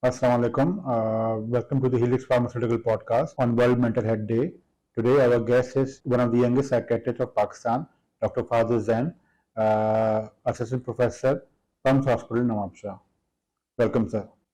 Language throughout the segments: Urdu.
Assalamu alaikum. Welcome to the Helix Pharmaceutical Podcast on World Mental Health Day. Today, our guest is one of the youngest psychiatrists of Pakistan, Dr. Fazil Zain, Assistant Professor, Pumps Hospital, Nawabshah. Welcome, sir.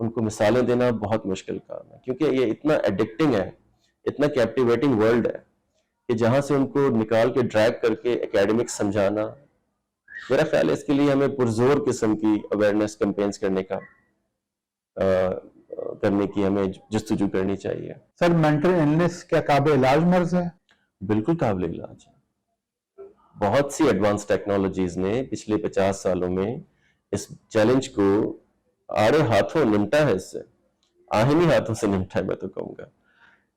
ان کو مثالیں دینا بہت مشکل کام ہے، کیونکہ یہ اتنا ایڈکٹنگ ہے، اتنا کیپٹیویٹنگ ورلڈ ہے کہ جہاں سے ان کو نکال کے ڈریگ کر کے اکیڈمک سمجھانا، میرا خیال ہے اس کے لیے ہمیں پرزور قسم کی اویئرنیس کمپینز کرنے کی ہمیں جستجو کرنی چاہیے. سر مینٹل النس کیا قابل علاج مرض ہے؟ بالکل قابل علاج ہے. بہت سی ایڈوانس ٹیکنالوجیز نے پچھلے 50 سالوں میں اس چیلنج کو آڑے ہاتھوں نمٹا ہے، اس سے آہنی ہاتھوں سے نمٹا ہے. میں تو کہوں گا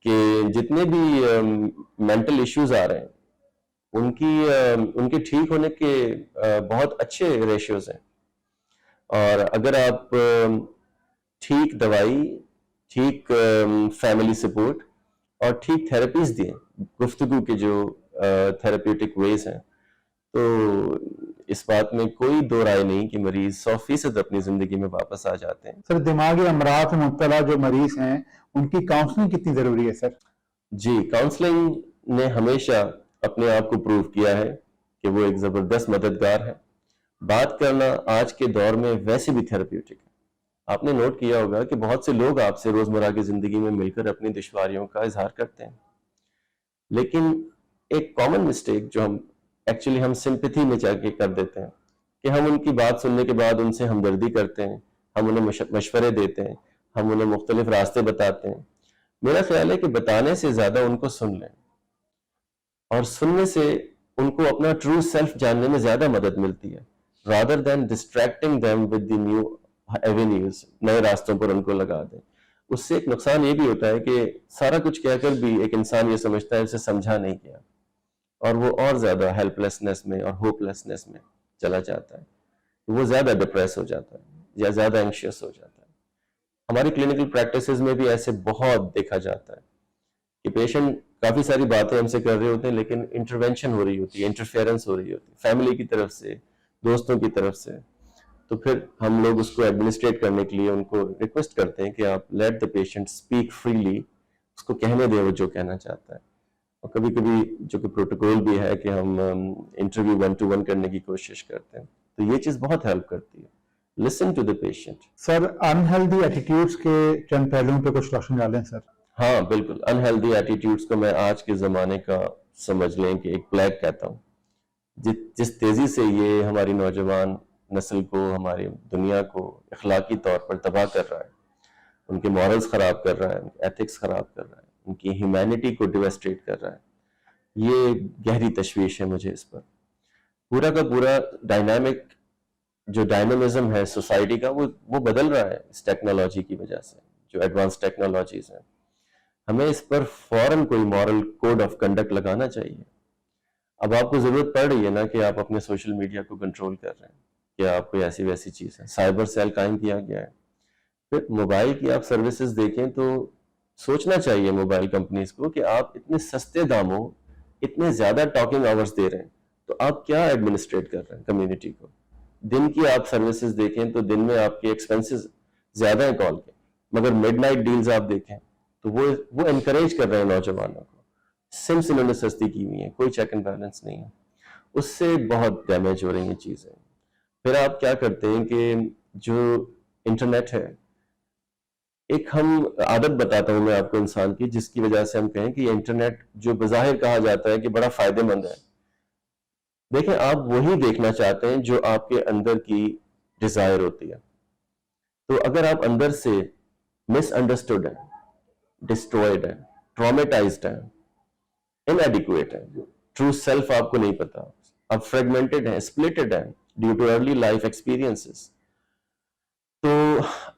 کہ جتنے بھی مینٹل ایشوز آ رہے ہیں ان کے ٹھیک ہونے کے بہت اچھے ریشیوز ہیں. اور اگر آپ ٹھیک دوائی، ٹھیک فیملی سپورٹ اور ٹھیک تھراپیز دیں، گفتگو کے جو تھراپیوٹک ویز ہیں، تو اس بات میں کوئی دو رائے نہیں کہ مریض 100% اپنی زندگی میں واپس آ جاتے ہیں. سر دماغی امراض میں مبتلا جو مریض ہیں ان کی کاؤنسلنگ کتنی ضروری ہے سر؟ جی، کاؤنسلنگ نے ہمیشہ اپنے آپ کو پروو کیا ہے کہ وہ ایک زبردست مددگار ہے. بات کرنا آج کے دور میں ویسے بھی تھراپیوٹک ہے. آپ نے نوٹ کیا ہوگا کہ بہت سے لوگ آپ سے روزمرہ کی زندگی میں مل کر اپنی دشواریوں کا اظہار کرتے ہیں، لیکن ایک کامن مسٹیک جو ہم سمپتھی میں جا کے کر دیتے ہیں کہ ہم ان کی بات سننے کے بعد ان سے ہمدردی کرتے ہیں، ہم انہیں مشورے دیتے ہیں، ہم انہیں مختلف راستے بتاتے ہیں. میرا خیال ہے کہ بتانے سے زیادہ ان کو سن لیں، اور سننے سے ان کو اپنا ٹرو سیلف جاننے میں زیادہ مدد ملتی ہے، rather than distracting them with the new avenues، نئے راستوں پر ان کو لگا دیں. اس سے ایک نقصان یہ بھی ہوتا ہے کہ سارا کچھ کہہ کر بھی ایک انسان یہ سمجھتا ہے اسے سمجھا نہیں گیا، اور وہ اور زیادہ ہیلپ لیسنس میں اور ہوپ لیسنس میں چلا جاتا ہے. وہ زیادہ ڈپریس ہو جاتا ہے یا زیادہ اینکشیس ہو جاتا ہے. ہماری کلینکل پریکٹسز میں بھی ایسے بہت دیکھا جاتا ہے کہ پیشنٹ کافی ساری باتیں ہم سے کر رہے ہوتے ہیں، لیکن انٹروینشن ہو رہی ہوتی ہے، انٹرفیئرنس ہو رہی ہوتی ہے فیملی کی طرف سے، دوستوں کی طرف سے. تو پھر ہم لوگ اس کو ایڈمنسٹریٹ کرنے کے لیے ان کو ریکویسٹ کرتے ہیں کہ آپ let the patient speak freely, اس کو کہنے دیں وہ جو کہنا چاہتا ہے. اور کبھی کبھی جو کہ پروٹوکول بھی ہے کہ ہم انٹرویو 1 to 1 کرنے کی کوشش کرتے ہیں، تو یہ چیز بہت ہیلپ کرتی ہے. Listen to the patient. Sir unhealthy attitudes کے چند پہلوؤں پہ کچھ روشنی ڈالیں سر. ہاں بالکل، انہیلدی ایٹیٹیوڈز کو میں آج کے زمانے کا سمجھ لیں کہ ایک پلیگ کہتا ہوں. جس تیزی سے یہ ہماری نوجوان نسل کو، ہماری دنیا کو اخلاقی طور پر تباہ کر رہا ہے، ان کے مورلز خراب کر رہا ہے، ان کے ایتھکس خراب کر رہا ہے، ان کی ہیومینٹی کو ڈیویسٹریٹ کر رہا ہے، یہ گہری تشویش ہے مجھے اس پر. پورا کا پورا جو ڈائنامزم ہے سوسائٹی کا وہ بدل رہا ہے اس ٹیکنالوجی کی وجہ سے. جو ایڈوانس ٹیکنالوجیز ہیں، ہمیں اس پر فوراً کوئی مورل کوڈ آف کنڈکٹ لگانا چاہیے. اب آپ کو ضرورت پڑ رہی ہے نا کہ آپ اپنے سوشل میڈیا کو کنٹرول کر رہے ہیں، کہ آپ کوئی ایسی ویسی چیز ہے، سائبر سیل قائم کیا گیا ہے. پھر موبائل کی آپ سروسز دیکھیں تو سوچنا چاہیے موبائل کمپنیز کو کہ آپ اتنے سستے داموں، اتنے زیادہ ٹاکنگ آورز دے رہے ہیں، تو آپ کیا ایڈمنسٹریٹ کر رہے ہیں کمیونٹی کو. دن کی آپ سروسز دیکھیں تو دن میں آپ کے ایکسپینسز زیادہ ہیں کال کے، مگر مڈ نائٹ ڈیلز آپ دیکھیں تو وہ انکریج کر رہے ہیں نوجوانوں کو. سمس انہوں نے سستی کی ہوئی ہیں، کوئی چیک اینڈ بیلنس نہیں ہے. اس سے بہت ڈیمیج ہو رہی ہیں چیزیں. پھر آپ کیا کرتے ہیں کہ جو انٹرنیٹ ہے، ایک ہم عادت بتاتا ہوں میں آپ کو انسان کی، جس کی وجہ سے ہم کہیں کہ یہ انٹرنیٹ جو بظاہر کہا جاتا ہے کہ بڑا فائدہ مند ہے، دیکھیں آپ وہی دیکھنا چاہتے ہیں جو آپ کے اندر کی ڈیزائر ہوتی ہے. تو اگر آپ اندر سے مس انڈرسٹوڈ ہیں، ڈسٹروائڈ ہیں، ٹرامیٹائزڈ ہیں، انیڈیکویٹ ہیں، ٹرو سیلف آپ کو نہیں پتا، آپ فریگمنٹڈ ہیں، سپلٹڈ ہیں due to early life experiences, تو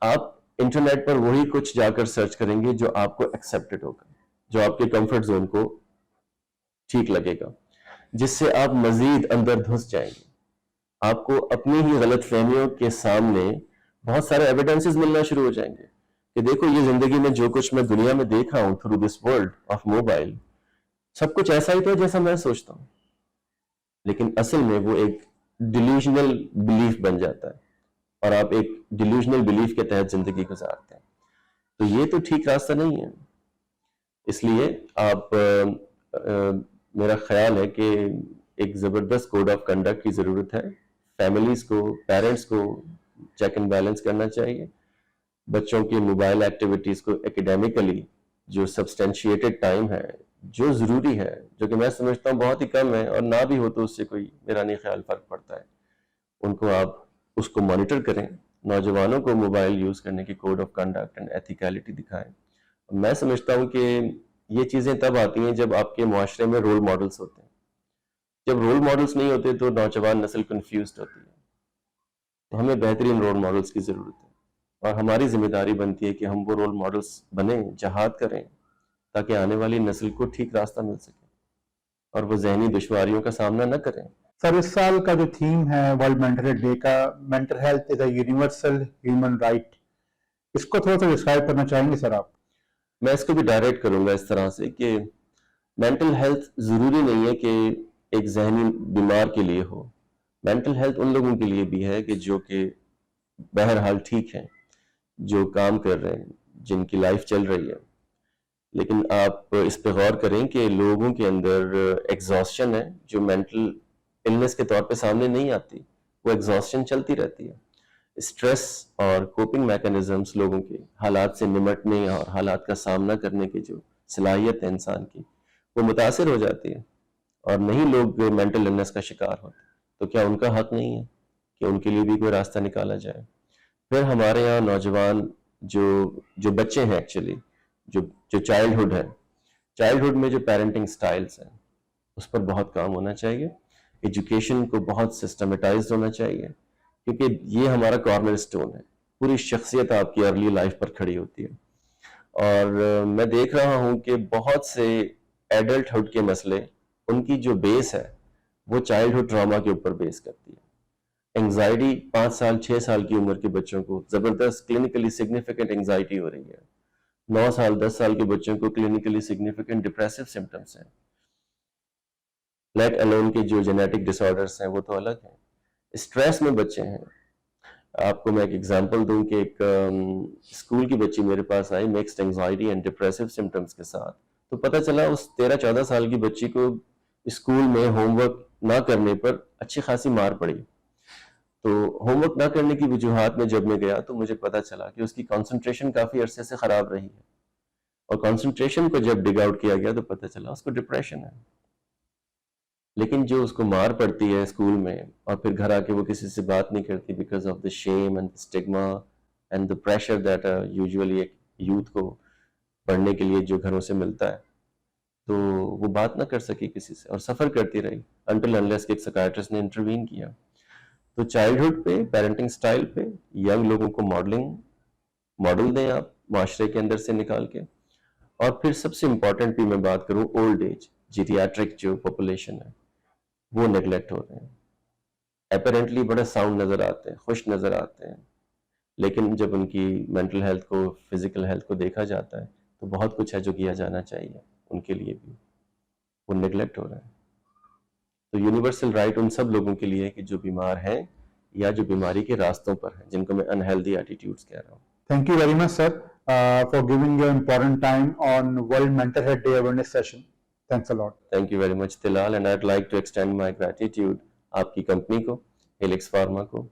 آپ انٹرنیٹ پر وہی کچھ جا کر سرچ کریں گے جو آپ کو ایکسیپٹڈ ہوگا، جو آپ کے کمفرٹ زون کو ٹھیک لگے گا، جس سے آپ مزید اندر دھس جائیں گے. آپ کو اپنی ہی غلط فہمیوں کے سامنے بہت سارے ایویڈنسز ملنا شروع ہو جائیں گے کہ دیکھو یہ زندگی میں جو کچھ میں دنیا میں دیکھا ہوں through this world of mobile, سب کچھ ایسا ہی تھا جیسا میں سوچتا ہوں. لیکن اصل میں وہ ایک ڈیلیوژنل بلیف بن جاتا ہے، اور آپ ایک ڈیلیوژنل بلیف کے تحت زندگی گزارتے ہیں. تو یہ تو ٹھیک راستہ نہیں ہے. اس لیے آپ میرا خیال ہے کہ ایک زبردست کوڈ آف کنڈکٹ کی ضرورت ہے. فیملیز کو، پیرنٹس کو چیک اینڈ بیلنس کرنا چاہیے. بچوں کی موبائل ایکٹیویٹیز کو ایکیڈیمکلی جو سبسٹینشیٹڈ ٹائم ہے، جو ضروری ہے، جو کہ میں سمجھتا ہوں بہت ہی کم ہے، اور نہ بھی ہو تو اس سے کوئی میرا نہیں خیال فرق پڑتا ہے، ان کو آپ اس کو مانیٹر کریں، نوجوانوں کو موبائل یوز کرنے کی کوڈ آف کنڈکٹ اینڈ ایتھیکیلٹی دکھائیں. میں سمجھتا ہوں کہ یہ چیزیں تب آتی ہیں جب آپ کے معاشرے میں رول ماڈلز ہوتے ہیں. جب رول ماڈلز نہیں ہوتے تو نوجوان نسل کنفیوزڈ ہوتی ہے. تو ہمیں بہترین رول ماڈلز کی ضرورت ہے، اور ہماری ذمہ داری بنتی ہے کہ ہم وہ رول ماڈلز بنیں، جہاد کریں، تاکہ آنے والی نسل کو ٹھیک راستہ مل سکے اور وہ ذہنی دشواریوں کا سامنا نہ کریں. سر، اس سال کا جو تھیم ہے ورلڈ مینٹل ہیلتھ ڈے کا، mental health is a universal human right, اس کو تھوڑا سا ڈسکرائب کرنا چاہیں گے سر آپ؟ میں اس کو بھی ڈائریکٹ کروں گا اس طرح سے کہ مینٹل ہیلتھ ضروری نہیں ہے کہ ایک ذہنی بیمار کے لیے ہو. مینٹل ہیلتھ ان لوگوں کے لیے بھی ہے کہ جو کہ بہرحال ٹھیک ہیں، جو کام کر رہے ہیں، جن کی لائف چل رہی ہے. لیکن آپ اس پہ غور کریں کہ لوگوں کے اندر ایگزاسشن ہے جو مینٹل النس کے طور پہ سامنے نہیں آتی، وہ ایگزاسشن چلتی رہتی ہے. اسٹریس اور کوپنگ میکانزمس لوگوں کے حالات سے نمٹنے اور حالات کا سامنا کرنے کی جو صلاحیت ہے انسان کی، وہ متاثر ہو جاتی ہے. اور نہیں لوگ مینٹل النس کا شکار ہوتے، تو کیا ان کا حق نہیں ہے کہ ان کے لیے بھی کوئی راستہ نکالا جائے؟ پھر ہمارے یہاں نوجوان جو بچے ہیں، ایکچولی جو چائلڈہڈ ہے، چائلڈہڈ میں جو پیرنٹنگ سٹائلز ہیں اس پر بہت کام ہونا چاہیے. ایجوکیشن کو بہت سسٹمیٹائزڈ ہونا چاہیے، کیونکہ یہ ہمارا کارنر سٹون ہے. پوری شخصیت آپ کی ارلی لائف پر کھڑی ہوتی ہے. اور میں دیکھ رہا ہوں کہ بہت سے ایڈلٹہڈ کے مسئلے، ان کی جو بیس ہے وہ چائلڈہڈ ٹراما کے اوپر بیس کرتی ہے. انگزائٹی 5 سال 6 سال کی عمر کے بچوں کو زبردست کلینکلی سگنیفیکنٹ انگزائٹی ہو رہی ہے. 9 سال 10 سال کے بچوں کو کلینکلی سگنیفیکنٹ ڈپریسو سمٹمز ہیں. لیٹ الون کے جو جینیٹک ڈس آرڈرس ہیں وہ تو الگ ہیں. اسٹریس میں بچے ہیں. آپ کو میں ایک ایگزامپل دوں کہ ایک اسکول کی بچی میرے پاس آئی mixed anxiety and depressive symptoms کے ساتھ. تو پتہ چلا اس 13-14 سال کی بچی کو اسکول میں ہوم ورک نہ کرنے پر اچھی خاصی مار پڑی. تو ہوم ورک نہ کرنے کی وجوہات میں جب میں گیا تو مجھے پتا چلا کہ اس کی کنسنٹریشن کافی عرصے سے خراب رہی ہے، اور کنسنٹریشن کو جب ڈگ آؤٹ کیا گیا تو پتا چلا اس کو ڈپریشن ہے. لیکن جو اس کو مار پڑتی ہے اسکول میں، اور پھر گھر آ کے وہ کسی سے بات نہیں کرتی because of the shame and stigma and the pressure that usually ایک یوتھ کو پڑھنے کے لیے جو گھروں سے ملتا ہے، تو وہ بات نہ کر سکی کسی سے اور سفر کرتی رہی انٹل انلیس کہ ایک سائکیٹرسٹ نے انٹروین کیا. تو چائلڈہڈ پہ، پیرنٹنگ سٹائل پہ ینگ لوگوں کو ماڈل دیں آپ معاشرے کے اندر سے نکال کے. اور پھر سب سے امپورٹنٹ بھی میں بات کروں، اولڈ ایج جیریاٹرک جو پاپولیشن ہے وہ نیگلیکٹ ہو رہے ہیں. اپیرنٹلی بڑا ساؤنڈ نظر آتے ہیں، خوش نظر آتے ہیں، لیکن جب ان کی مینٹل ہیلتھ کو، فزیکل ہیلتھ کو دیکھا جاتا ہے تو بہت کچھ ہے جو کیا جانا چاہیے ان کے لیے بھی، وہ نیگلیکٹ ہو رہا ہے. تو یونیورسل رائٹ ان سب لوگوں کے لیے ہے کہ جو بیمار ہیں یا جو بیماری کے راستوں پر ہیں، جن کو میں انہیلدی ایٹیٹیوڈز کہہ رہا ہوں. Thank you very much, sir, for giving your important time on World Mental Health Day awareness session. Thanks a lot. Thank you very much, Tilal, and I'd like to extend my gratitude آپ کی کمپنی کو، ہیلکس فارما کو.